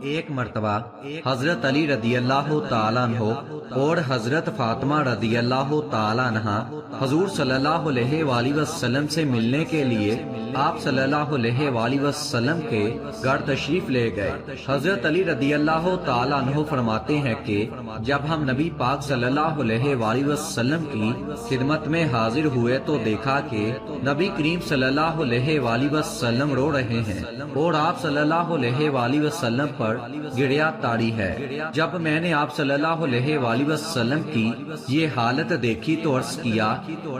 ایک مرتبہ حضرت علی رضی اللہ تعالیٰ عنہ اور حضرت فاطمہ رضی اللہ تعالیٰ عنہ حضور صلی اللہ علیہ وآلہ وسلم سے ملنے کے لیے آپ صلی اللہ علیہ وآلہ وسلم کے گھر تشریف لے گئے۔ حضرت علی رضی اللہ تعالیٰ عنہ فرماتے ہیں کہ جب ہم نبی پاک صلی اللہ علیہ وآلہ وسلم کی خدمت میں حاضر ہوئے تو دیکھا کہ نبی کریم صلی اللہ علیہ وآلہ وسلم رو رہے ہیں اور آپ صلی اللہ علیہ وآلہ وسلم پر گریہ تاری ہے۔ جب میں نے آپ صلی اللہ علیہ وآلہ وسلم کی یہ حالت دیکھی تو عرض کیا،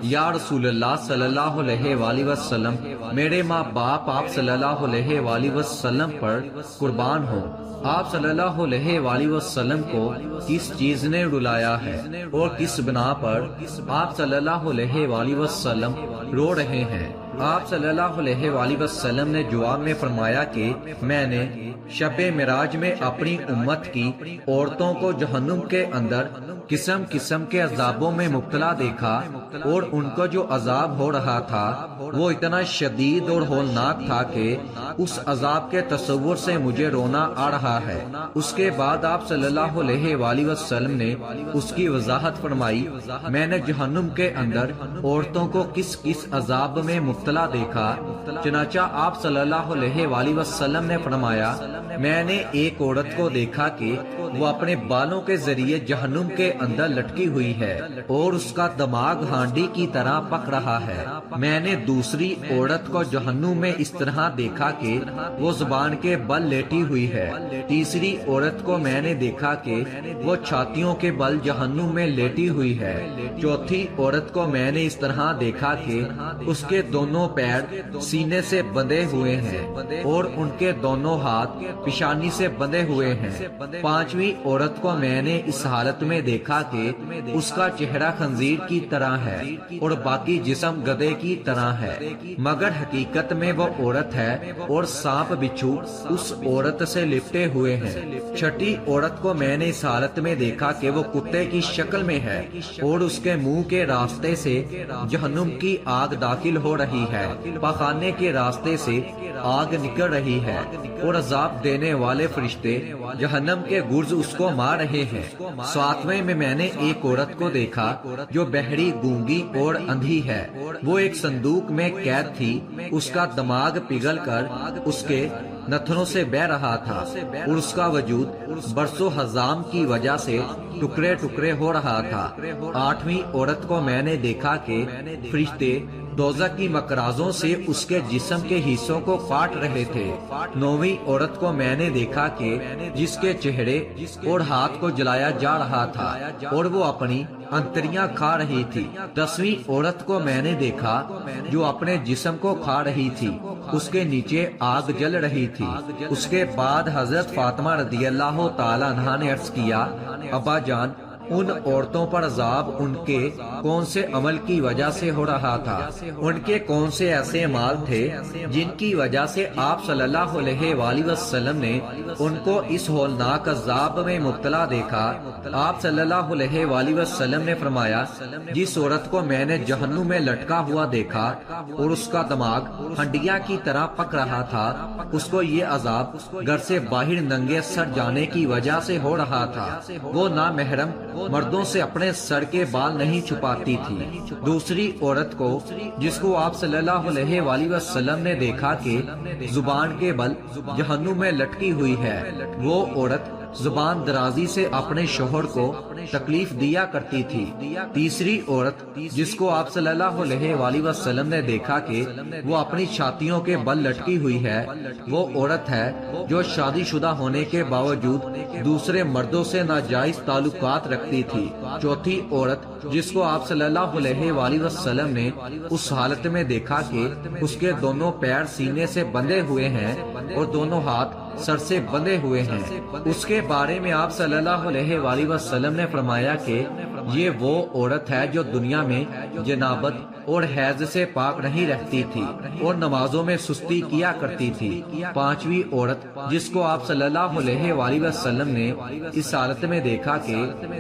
یا رسول اللہ صلی اللہ علیہ وآلہ وسلم، میرے ماں باپ آپ صلی اللہ علیہ وآلہ وسلم پر قربان ہوں۔ آپ صلی اللہ علیہ وآلہ وسلم کو کس چیز نے رلایا ہے اور کس بنا پر آپ صلی اللہ علیہ وآلہ وسلم رو رہے ہیں؟ آپ صلی اللہ علیہ وآلہ وسلم نے جواب میں فرمایا کہ میں نے شب معراج میں اپنی امت کی عورتوں کو جہنم کے اندر قسم قسم کے عذابوں میں مبتلا دیکھا اور ان کو جو عذاب ہو رہا تھا وہ اتنا شدید اور ہولناک تھا کہ اس عذاب کے تصور سے مجھے رونا آ رہا ہے۔ اس کے بعد آپ صلی اللہ علیہ وآلہ وسلم نے اس کی وضاحت فرمائی، میں نے جہنم کے اندر عورتوں کو کس کس عذاب میں مبتلا دیکھا۔ چنانچہ آپ صلی اللہ علیہ وآلہ وسلم نے فرمایا، میں نے ایک عورت کو دیکھا کہ وہ اپنے بالوں کے ذریعے جہنم کے اندر لٹکی ہوئی ہے اور اس کا دماغ ہانڈی کی طرح پک رہا ہے۔ میں نے دوسری عورت کو جہنم میں اس طرح دیکھا کہ وہ زبان کے بل لیٹی ہوئی ہے۔ تیسری عورت کو میں نے دیکھا کہ وہ چھاتیوں کے بل جہنم میں لیٹی ہوئی ہے۔ چوتھی عورت کو میں نے اس طرح دیکھا کہ اس کے دونوں پیر سینے سے بندھے ہوئے ہیں اور ان کے دونوں ہاتھ پیشانی سے بندھے ہوئے ہیں۔ پانچویں عورت کو میں نے اس حالت میں دیکھا کہ اس کا چہرہ خنزیر کی طرح ہے اور باقی جسم گدھے کی طرح ہے، مگر حقیقت میں وہ عورت ہے اور سانپ بچھو اس عورت سے لپٹے ہوئے ہیں۔ چھٹی عورت کو میں نے اس حالت میں دیکھا کہ وہ کتے کی شکل میں ہے اور اس کے منہ کے راستے سے جہنم کی آگ داخل ہو رہی ہے، پخانے کے راستے سے آگ نکل رہی ہے اور عذاب دینے والے فرشتے جہنم کے گرز اس کو مار رہے ہیں۔ ساتویں میں نے ایک عورت کو دیکھا جو بہری، گونگی اور اندھی ہے۔ وہ ایک صندوق میں قید تھی، اس کا دماغ پگھل کر اس کے نتنوں سے بہ رہا تھا اور اس کا وجود برس و حزام کی وجہ سے ٹکڑے ٹکڑے ہو رہا تھا۔ آٹھویں عورت کو میں نے دیکھا کہ فرشتے دوزخ کی مکرازوں سے اس کے جسم کے حصوں کو کاٹ رہے تھے۔ نویں عورت کو میں نے دیکھا کہ جس کے چہرے اور ہاتھ کو جلایا جا رہا تھا اور وہ اپنی انتریاں کھا رہی تھی۔ 10ویں عورت کو میں نے دیکھا جو اپنے جسم کو کھا رہی تھی، اس کے نیچے آگ جل رہی تھی۔ اس کے بعد حضرت فاطمہ رضی اللہ تعالیٰ عنہا نے عرض کیا، ابا جان، ان عورتوں پر عذاب ان کے کون سے عمل کی وجہ سے ہو رہا تھا؟ ان کے کون سے ایسے اعمال تھے جن کی وجہ سے آپ صلی اللہ علیہ وآلہ وسلم نے ان کو اس ہولناک عذاب میں مبتلا دیکھا؟ آپ صلی اللہ علیہ وآلہ وسلم نے فرمایا، جس عورت کو میں نے جہنم میں لٹکا ہوا دیکھا اور اس کا دماغ ہنڈیا کی طرح پک رہا تھا، اس کو یہ عذاب گھر سے باہر ننگے سر جانے کی وجہ سے ہو رہا تھا۔ وہ نامحرم مردوں سے اپنے سر کے بال نہیں چھپاتی تھی۔ دوسری عورت کو جس کو آپ صلی اللہ علیہ وآلہ وسلم نے دیکھا کہ زبان کے بل جہنم میں لٹکی ہوئی ہے، وہ عورت زبان درازی سے اپنے شوہر کو تکلیف دیا کرتی تھی۔ تیسری عورت جس کو آپ صلی اللہ علیہ وآلہ وسلم نے دیکھا کہ وہ اپنی چھاتیوں کے بل لٹکی ہوئی ہے، وہ عورت ہے جو شادی شدہ ہونے کے باوجود دوسرے مردوں سے ناجائز تعلقات رکھتی تھی۔ چوتھی عورت جس کو آپ صلی اللہ علیہ وآلہ وسلم نے اس حالت میں دیکھا کہ اس کے دونوں پیر سینے سے بندھے ہوئے ہیں اور دونوں ہاتھ سر سے بندھے ہوئے ہیں، اس کے بارے میں آپ صلی اللہ علیہ وآلہ وسلم نے فرمایا کہ یہ وہ عورت ہے جو دنیا میں جنابت اور حیض سے پاک نہیں رہتی تھی اور نمازوں میں سستی کیا کرتی تھی۔ پانچویں عورت جس کو آپ صلی اللہ علیہ وآلہ وسلم نے اس حالت میں دیکھا کہ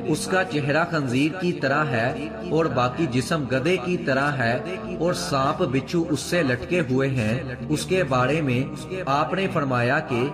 اس کا چہرہ خنزیر کی طرح ہے اور باقی جسم گدھے کی طرح ہے اور سانپ بچھو اس سے لٹکے ہوئے ہیں، اس کے بارے میں آپ نے فرمایا کہ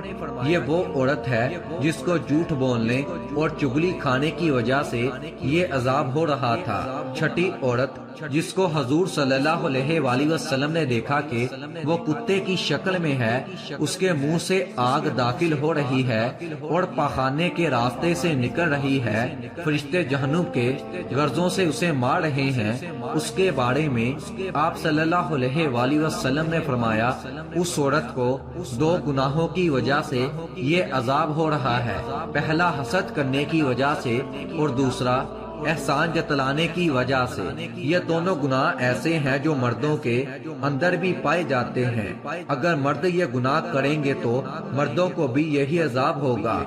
یہ وہ عورت ہے جس کو جھوٹ بولنے اور چگلی کھانے کی وجہ سے یہ عذاب ہو رہا تھا۔ چھٹی عورت جس کو حضور صلی اللہ علیہ وآلہ وسلم نے دیکھا کہ وہ کتے کی شکل میں ہے، اس کے منہ سے آگ داخل ہو رہی ہے اور پاخانے کے راستے سے نکل رہی ہے، فرشتے جہنم کے غرضوں سے اسے مار رہے ہیں، اس کے بارے میں آپ صلی اللہ علیہ وآلہ وسلم نے فرمایا اس عورت کو دو گناہوں کی وجہ سے یہ عذاب ہو رہا ہے، پہلا حسد کرنے کی وجہ سے اور دوسرا احسان جتلانے کی وجہ سے۔ یہ دونوں گناہ ایسے ہیں جو مردوں کے اندر بھی پائے جاتے ہیں، اگر مرد یہ گناہ کریں گے تو مردوں کو بھی یہی عذاب ہوگا۔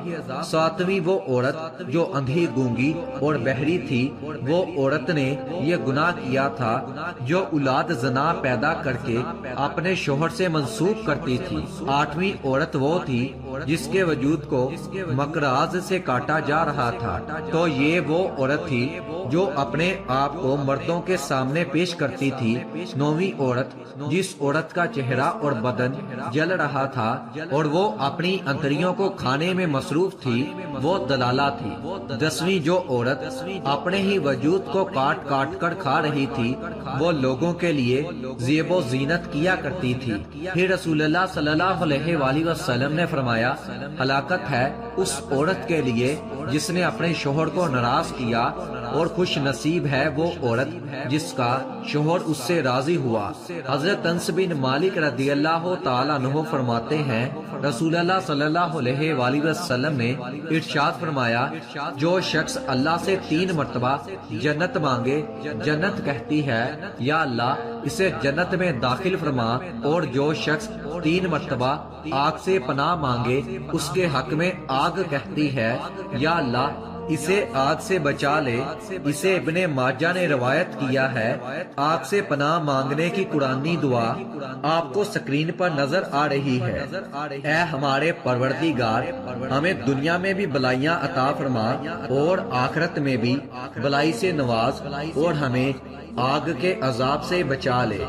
ساتویں وہ عورت جو اندھی گونگی اور بہری تھی، وہ عورت نے یہ گناہ کیا تھا جو اولاد زنا پیدا کر کے اپنے شوہر سے منسوب کرتی تھی۔ آٹھویں عورت وہ تھی جس کے وجود کو مکراز سے کاٹا جا رہا تھا، تو یہ وہ عورت تھی جو اپنے آپ کو مردوں کے سامنے پیش کرتی تھی۔ نویں عورت جس عورت کا چہرہ اور بدن جل رہا تھا اور وہ اپنی انتریوں کو کھانے میں مصروف تھی، وہ دلالہ تھی۔ دسویں جو عورت اپنے ہی وجود کو کاٹ کاٹ کر کھا رہی تھی، وہ لوگوں کے لیے زیب و زینت کیا کرتی تھی۔ پھر رسول اللہ صلی اللہ علیہ وآلہ وسلم نے فرمایا ہلاکت ہے اس عورت کے لیے جس نے اپنے شوہر کو ناراض کیا، اور خوش نصیب ہے وہ عورت جس کا شوہر اس سے راضی ہوا۔ حضرت انس بن مالک رضی اللہ تعالیٰ عنہ فرماتے ہیں رسول اللہ صلی اللہ علیہ وآلہ وسلم نے ارشاد فرمایا جو شخص اللہ سے 3 مرتبہ جنت مانگے، جنت کہتی ہے یا اللہ اسے جنت میں داخل فرما، اور جو شخص 3 مرتبہ آگ سے پناہ مانگے اس کے حق میں آگ کہتی ہے یا اللہ اسے آگ سے بچا لے۔ اسے ابن ماجہ نے روایت کیا ہے۔ آگ سے پناہ مانگنے کی قرآنی دعا آپ کو سکرین پر نظر آ رہی ہے۔ اے ہمارے پروردگار، ہمیں دنیا میں بھی بلائیاں عطا فرما اور آخرت میں بھی بلائی سے نواز، اور ہمیں آگ کے عذاب سے بچا لے۔